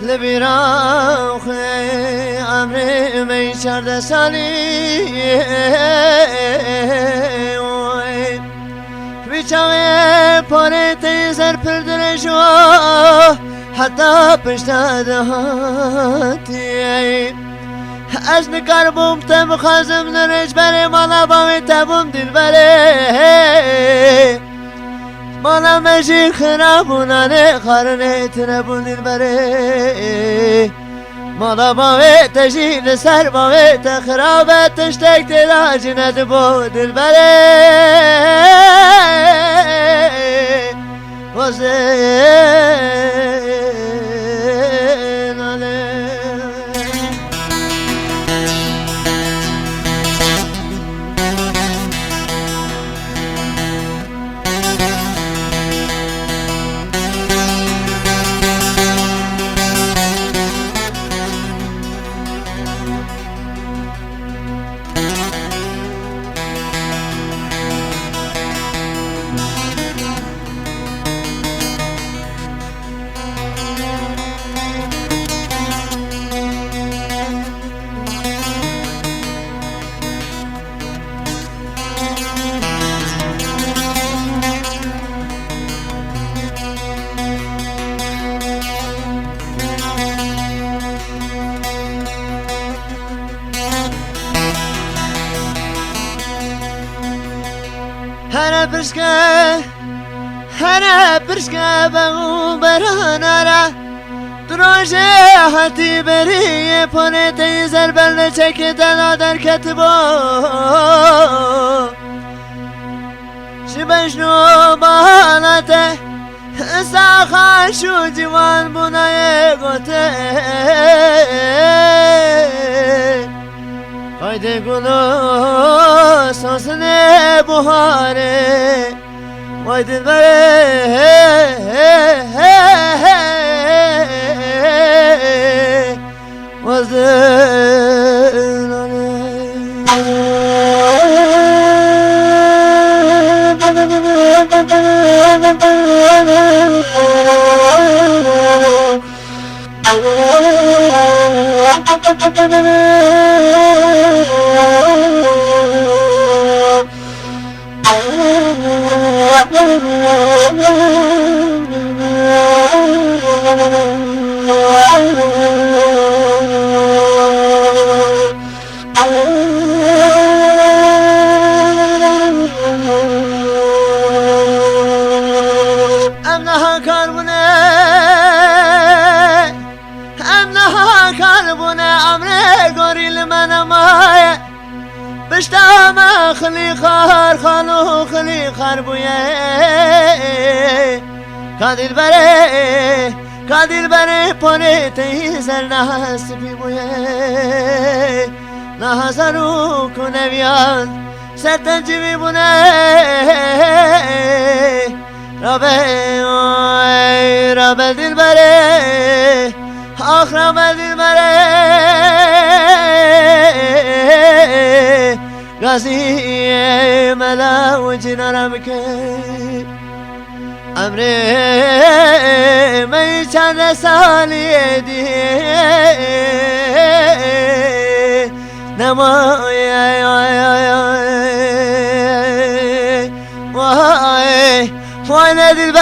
لبیراخ عمر می 14 سالی بیچاره پاره تیزر پردرشو حتی پشت دهاتی از نکار بوم تم خازم نرش بره مالا باوی تبوم دل بره مالا مجی خرابونانه خارنه تنبون دل بره مالا باوی تجیل سر باوی تخرابه تشتک تلاج ندبو دل بره وزین علی هر برشکه بگو براناره دروژه حتی بری پونه تیزر بلده چک دلا در کتبو شبشنو بالته ساخاشو جوان بونای گوته قاید گلو ساسنه بهاره وای دل بره وزن بشتام خلی خار خالو خلی خار بویه کادیل بره پونه تیزر نحسبی بویه نحسرو کنه بیان ستنجی بونه رابه دل بره آخ رابه دل بره غازي ملا وجنا ربك أمري ما يشان سالي دي نما يا واي وانا دل